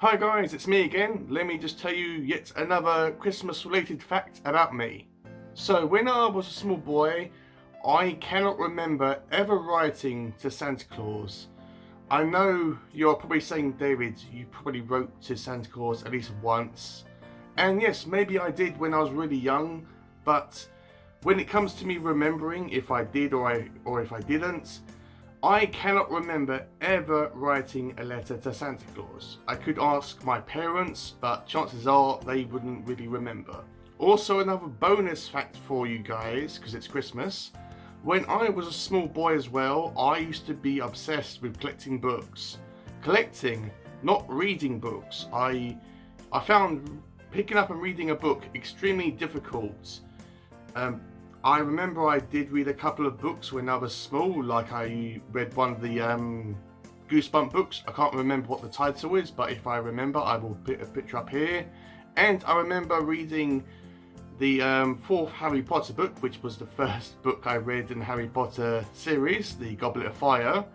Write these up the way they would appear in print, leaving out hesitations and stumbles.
Hi guys, it's me again. Let me just tell you yet another Christmas related fact about me. So when I was a small boy, I cannot remember ever writing to Santa Claus. I know you're probably saying, David, you probably wrote to Santa Claus at least once. And yes, maybe I did when I was really young, but when it comes to me remembering if I did or if I didn't, I cannot remember ever writing a letter to Santa Claus. I could ask my parents, but chances are they wouldn't really remember. Also, another bonus fact for you guys, because it's Christmas. When I was a small boy as well, I used to be obsessed with collecting books. Collecting, not reading books. I found picking up and reading a book extremely difficult. I remember I did read a couple of books when I was small, like I read one of the Goosebump books. I can't remember what the title is, but if I remember, I will put a picture up here. And I remember reading the fourth Harry Potter book, which was the first book I read in the Harry Potter series, The Goblet of Fire.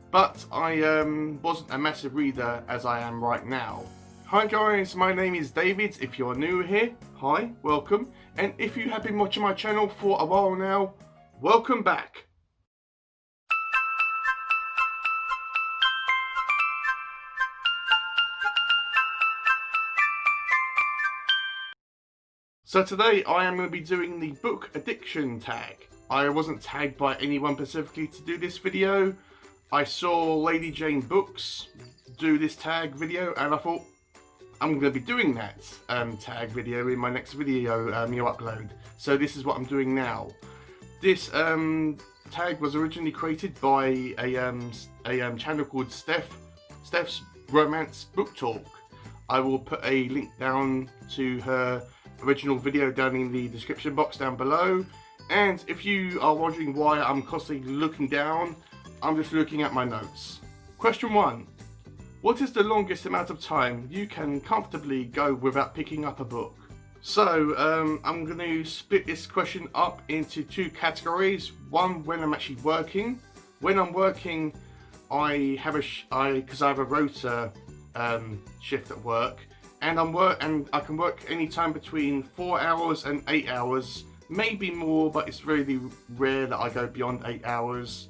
But I wasn't a massive reader as I am right now. Hi guys, my name is David. If you're new here, hi, welcome. And if you have been watching my channel for a while now, welcome back. So today I am going to be doing the book addiction tag. I wasn't tagged by anyone specifically to do this video. I saw Lady Jane Books do this tag video and I thought, I'm going to be doing that tag video in my next video you upload. So this is what I'm doing now. This tag was originally created by a channel called Steph's Romance Book Talk. I will put a link down to her original video down in the description box down below. And if you are wondering why I'm constantly looking down, I'm just looking at my notes. Question 1. What is the longest amount of time you can comfortably go without picking up a book? So I'm going to split this question up into two categories. One, when I'm actually working. When I'm working, I have because I have a rota shift at work, and I can work anytime between 4 hours and 8 hours, maybe more, but it's really rare that I go beyond 8 hours.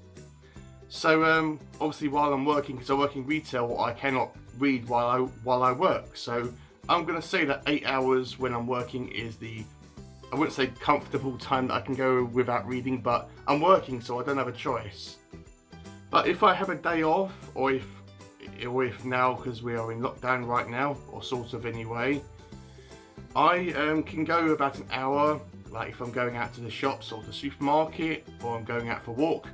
So obviously while I'm working, because I work in retail, I cannot read while I work. So I'm going to say that 8 hours when I'm working is I wouldn't say comfortable time that I can go without reading, but I'm working so I don't have a choice. But if I have a day off, or if now, because we are in lockdown right now, or sort of anyway, I can go about an hour, like if I'm going out to the shops or the supermarket, or I'm going out for a walk.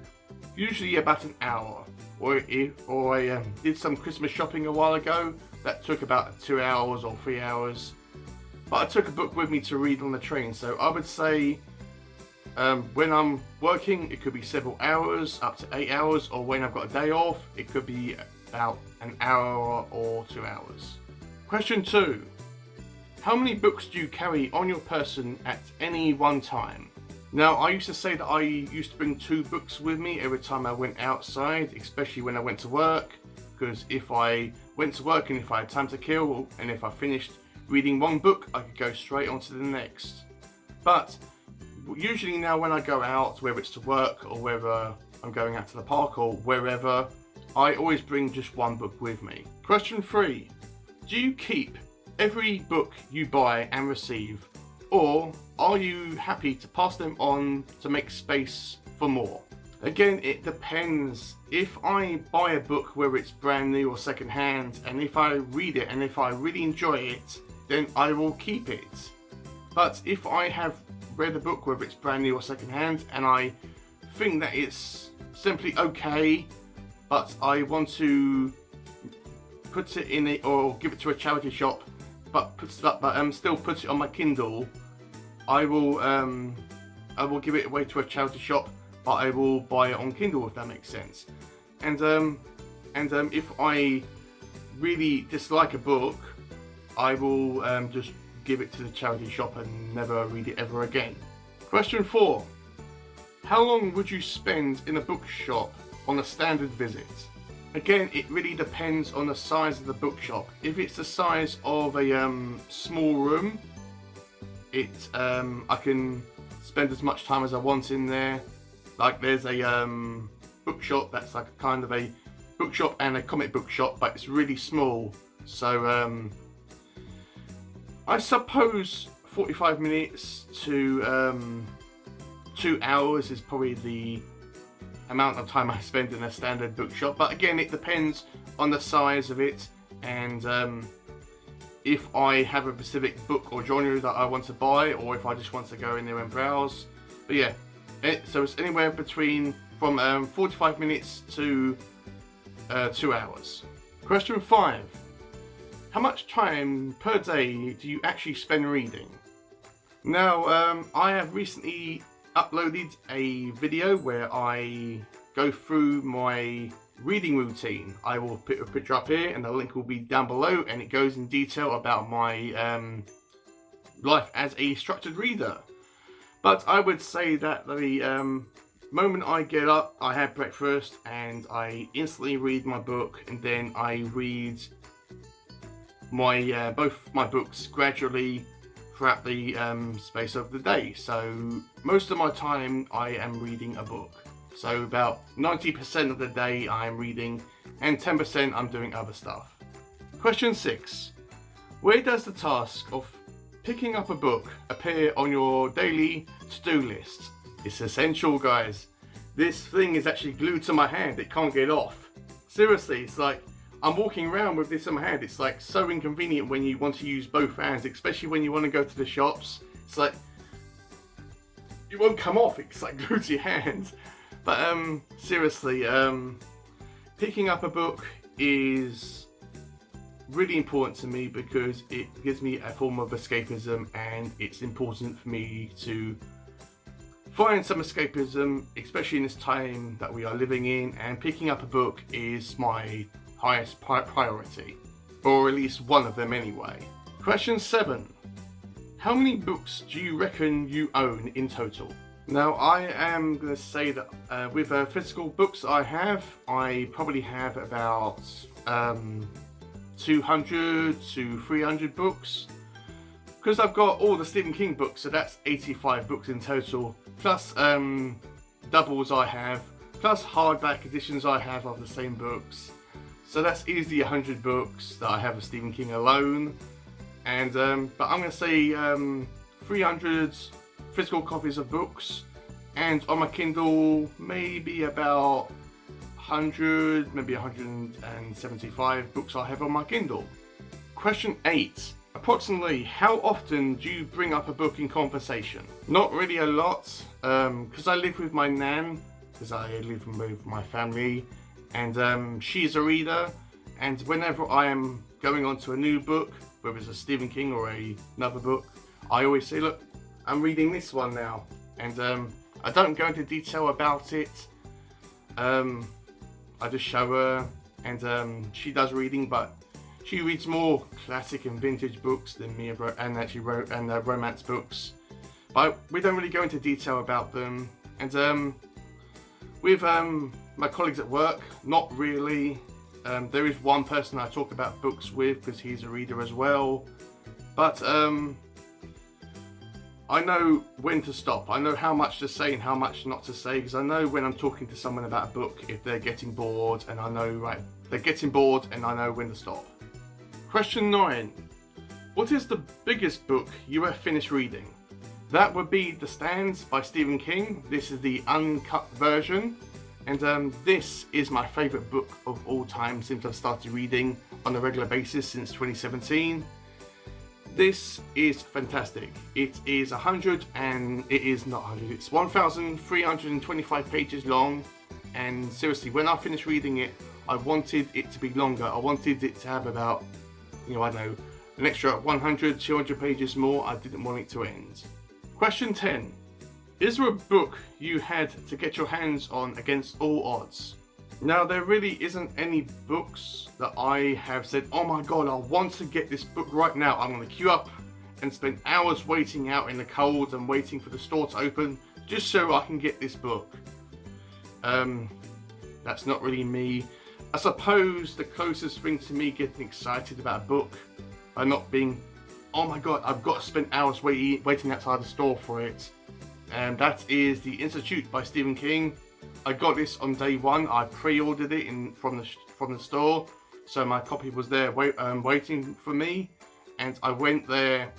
Usually about an hour, or I did some Christmas shopping a while ago. That took about 2 hours or 3 hours, but I took a book with me to read on the train. So I would say when I'm working, it could be several hours, up to 8 hours, or when I've got a day off, it could be about an hour or 2 hours. Question 2. How many books do you carry on your person at any one time? Now, I used to say that I used to bring 2 books with me every time I went outside, especially when I went to work, because if I went to work and if I had time to kill, and if I finished reading one book, I could go straight on to the next. But usually now when I go out, whether it's to work or whether I'm going out to the park or wherever, I always bring just one book with me. Question 3. Do you keep every book you buy and receive, or are you happy to pass them on to make space for more? Again, it depends. If I buy a book, whether it's brand new or second hand, and if I read it and if I really enjoy it, then I will keep it. But if I have read a book, whether it's brand new or second hand, and I think that it's simply okay, but I want to put it in it or give it to a charity shop, but still put it on my Kindle, I will give it away to a charity shop, but I will buy it on Kindle, if that makes sense. And if I really dislike a book, I will just give it to the charity shop and never read it ever again. Question 4. How long would you spend in a bookshop on a standard visit? Again, it really depends on the size of the bookshop. If it's the size of a small room, I can spend as much time as I want in there. Like there's a bookshop that's like a kind of a bookshop and a comic book shop, but it's really small. So I suppose 45 minutes to 2 hours is probably the amount of time I spend in a standard bookshop. But again, it depends on the size of it and if I have a specific book or genre that I want to buy, or if I just want to go in there and browse. But yeah, so it's anywhere between from 45 minutes to 2 hours. Question 5. How much time per day do you actually spend reading? Now, I have recently uploaded a video where I go through my reading routine. I will put a picture up here and the link will be down below, and it goes in detail about my life as a structured reader. But I would say that the moment I get up, I have breakfast and I instantly read my book, and then I read my both my books gradually throughout the space of the day. So most of my time I am reading a book. So about 90% of the day I am reading, and 10% I'm doing other stuff. Question 6. Where does the task of picking up a book appear on your daily to-do list? It's essential, guys. This thing is actually glued to my hand. It can't get off. Seriously, it's like I'm walking around with this in my hand. It's like so inconvenient when you want to use both hands, especially when you want to go to the shops. It's like it won't come off. It's like glued to your hands. But seriously, picking up a book is really important to me because it gives me a form of escapism, and it's important for me to find some escapism, especially in this time that we are living in, and picking up a book is my highest priority, or at least one of them anyway. Question 7. How many books do you reckon you own in total? Now, I am going to say that with physical books I probably have about 200 to 300 books. Because I've got all the Stephen King books, so that's 85 books in total. Plus doubles I have, plus hardback editions I have of the same books. So that's easily 100 books that I have of Stephen King alone. And but I'm going to say 300 physical copies of books, and on my Kindle maybe about 100, maybe 175 books I have on my Kindle. Question 8. Approximately how often do you bring up a book in conversation? Not really a lot, because I live with my nan, because I live with my family, and she's a reader, and whenever I am going on to a new book, whether it's a Stephen King or another book, I always say, look, I'm reading this one now, and I don't go into detail about it. I just show her, and she does reading, but she reads more classic and vintage books than me, and actually romance books. But we don't really go into detail about them. And with my colleagues at work, not really. There is one person I talk about books with because he's a reader as well. But I know when to stop. I know how much to say and how much not to say, because I know when I'm talking to someone about a book if they're getting bored, and I know, right, they're getting bored and I know when to stop. Question 9. What is the biggest book you have finished reading? That would be The Stand by Stephen King. This is the uncut version, and this is my favourite book of all time since I've started reading on a regular basis since 2017. This is fantastic. It is 100 and it is not 100, it's 1,325 pages long, and seriously, when I finished reading it, I wanted it to be longer. I wanted it to have about, I don't know, an extra 100, 200 pages more. I didn't want it to end. Question 10. Is there a book you had to get your hands on against all odds? Now, there really isn't any books that I have said, oh my god, I want to get this book right now. I'm going to queue up and spend hours waiting out in the cold and waiting for the store to open just so I can get this book. That's not really me. I suppose the closest thing to me getting excited about a book by not being, oh my god, I've got to spend hours waiting outside the store for it. And that is The Institute by Stephen King. I got this on day one. I pre-ordered it from the store, so my copy was there waiting for me, and I went there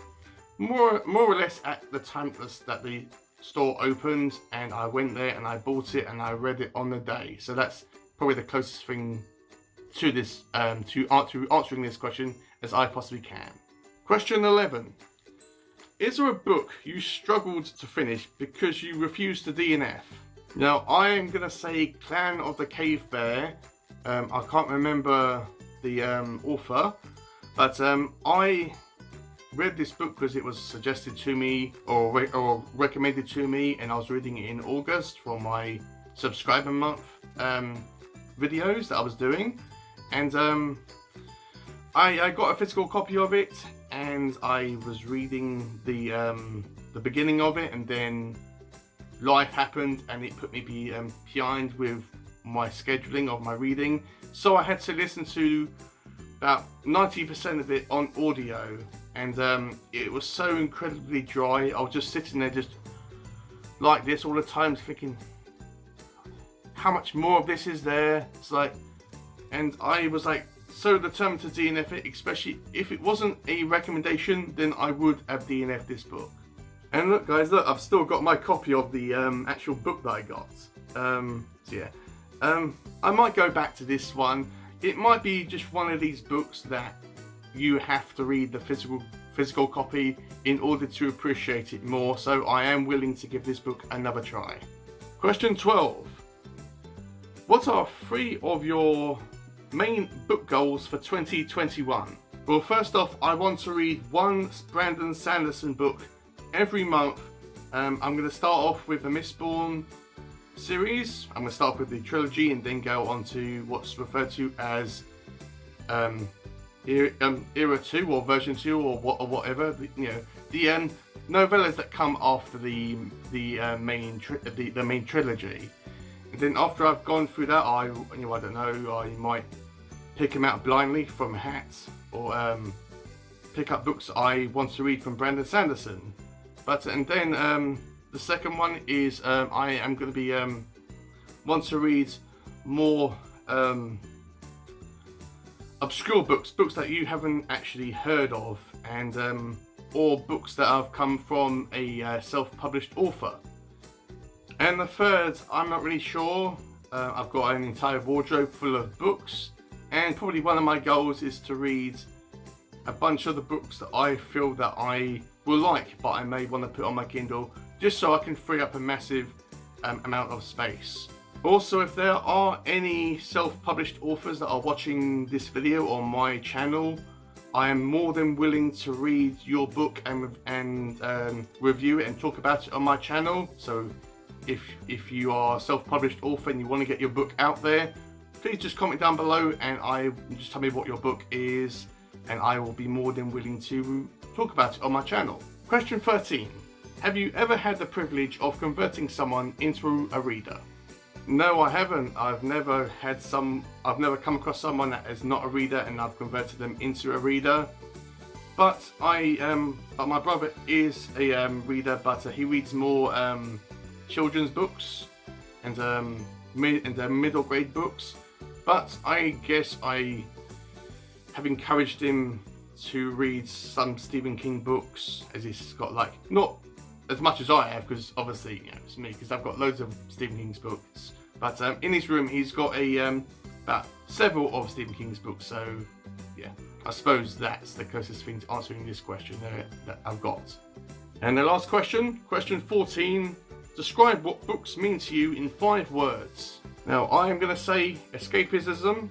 more or less at the time that the store opened, and I went there and I bought it and I read it on the day. So that's probably the closest thing to this to answering this question as I possibly can. Question 11. Is there a book you struggled to finish because you refused to DNF? Now, I am going to say Clan of the Cave Bear. I can't remember the author, but I read this book because it was suggested to me or recommended to me, and I was reading it in August for my subscriber month videos that I was doing, and I got a physical copy of it, and I was reading the beginning of it, and then life happened and it put me behind with my scheduling of my reading, so I had to listen to about 90% of it on audio, and it was so incredibly dry. I was just sitting there just like this all the time thinking, how much more of this is there? It's like, and I was like so determined to DNF it, especially if it wasn't a recommendation, then I would have DNF'd this book. And look guys, look, I've still got my copy of the actual book that I got. So yeah, I might go back to this one. It might be just one of these books that you have to read the physical copy in order to appreciate it more, so I am willing to give this book another try. Question 12. What are 3 of your main book goals for 2021? Well, first off, I want to read one Brandon Sanderson book every month. I'm going to start off with the Mistborn series. I'm going to start off with the trilogy and then go on to what's referred to as Era 2 or Version 2 or whatever. You know, the novellas that come after the main trilogy. And then after I've gone through that, I don't know, I might pick them out blindly from hats, or pick up books I want to read from Brandon Sanderson. And then the second one is I am going to be want to read more obscure books that you haven't actually heard of, and or books that have come from a self-published author. And the third, I'm not really sure. I've got an entire wardrobe full of books, and probably one of my goals is to read a bunch of the books that I feel that I will like, but I may want to put on my Kindle, just so I can free up a massive amount of space. Also, if there are any self-published authors that are watching this video on my channel, I am more than willing to read your book and review it and talk about it on my channel. So if you are a self-published author and you want to get your book out there, please just comment down below and just tell me what your book is, and I will be more than willing to talk about it on my channel. Question 13. Have you ever had the privilege of converting someone into a reader? No, I haven't. I've never come across someone that is not a reader and I've converted them into a reader. But but my brother is a reader, but he reads more children's books and middle grade books. But I guess I have encouraged him to read some Stephen King books, as he's got, like, not as much as I have, because obviously, you know, it's me, because I've got loads of Stephen King's books. But in his room, he's got about several of Stephen King's books. So yeah, I suppose that's the closest thing to answering this question that I've got. And the last question, question 14. Describe what books mean to you in 5 words. Now, I am going to say escapism,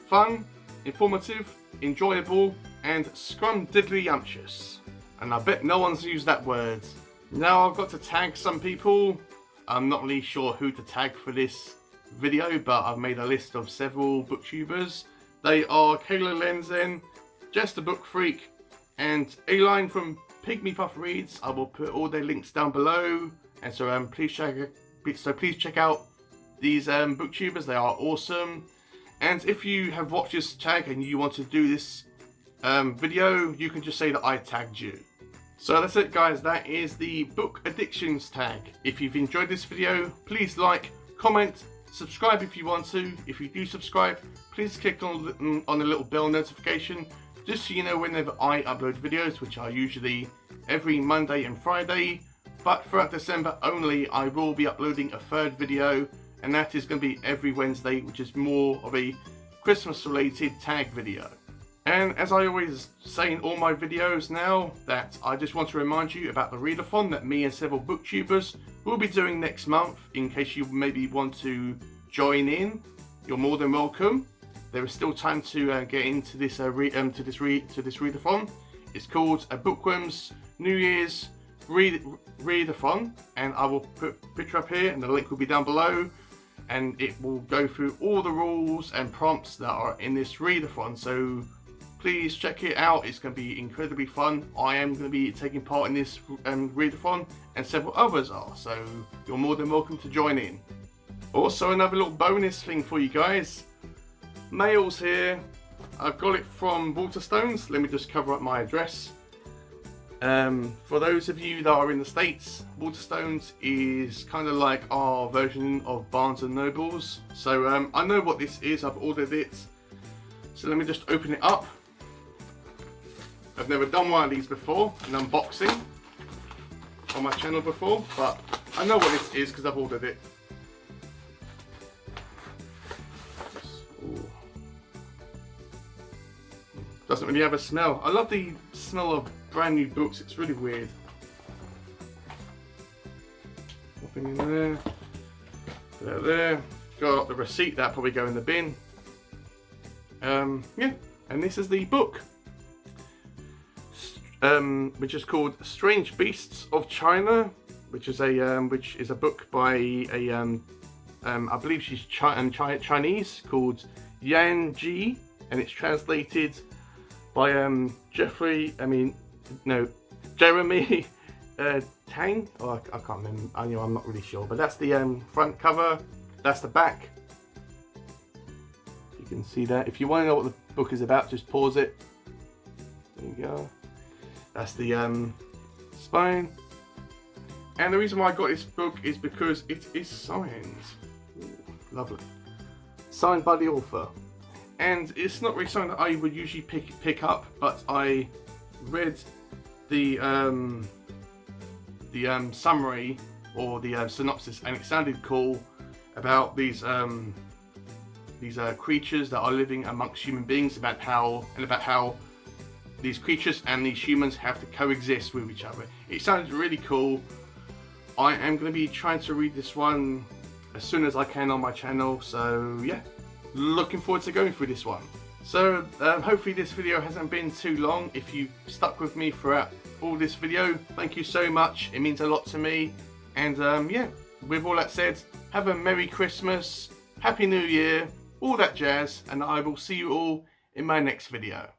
fun, informative, enjoyable, and scrumdiddlyumptious. And I bet no one's used that word. Now I've got to tag some people. I'm not really sure who to tag for this video, but I've made a list of several booktubers. They are Kayla Lenzen, Jess the Book Freak, and Aline from Pygmy Puff Reads. I will put all their links down below, and so please check out these booktubers. They are awesome. And if you have watched this tag and you want to do this video, you can just say that I tagged you. So that's it guys, that is the book addictions tag. If you've enjoyed this video, please like, comment, subscribe if you want to. If you do subscribe, please click on the little bell notification, just so you know whenever I upload videos, which are usually every Monday and Friday. But throughout December only, I will be uploading a third video, and that is going to be every Wednesday, which is more of a Christmas related tag video. And as I always say in all my videos now, that I just want to remind you about the readathon that me and several booktubers will be doing next month. In case you maybe want to join in, you're more than welcome. There is still time to get into this readathon. It's called a Bookworms New Year's readathon, and I will put a picture up here, and the link will be down below, and it will go through all the rules and prompts that are in this readathon. So please check it out. It's going to be incredibly fun. I am going to be taking part in this readathon, and several others are, so you're more than welcome to join in. Also, another little bonus thing for you guys. Mails here. I've got it from Waterstones. Let me just cover up my address. For those of you that are in the States, Waterstones is kind of like our version of Barnes & Nobles. So I know what this is. I've ordered it. So let me just open it up. I've never done one of these before, an unboxing on my channel before, but I know what this is because I've ordered it. Doesn't really have a smell. I love the smell of brand new books. It's really weird. Nothing in there. Put that there. Got the receipt. That'll probably go in the bin. Yeah, and this is the book, which is called Strange Beasts of China, which is a book by a I believe she's Chinese, called Yan Ji, and it's translated by Jeremy Tang. Oh, I can't remember. I'm not really sure, but that's the front cover. That's the back. You can see that. If you want to know what the book is about, just pause it. There you go. That's the spine. And the reason why I got this book is because it is signed. Ooh, lovely. Signed by the author. And it's not really something that I would usually pick up, but I read the summary or the synopsis, and it sounded cool about these creatures that are living amongst human beings, about how these creatures and these humans have to coexist with each other. It sounds really cool. I am going to be trying to read this one as soon as I can on my channel, so yeah. Looking forward to going through this one. So hopefully this video hasn't been too long. If you stuck with me throughout all this video, thank you so much. It means a lot to me. And yeah, with all that said, have a Merry Christmas, Happy New Year, all that jazz, and I will see you all in my next video.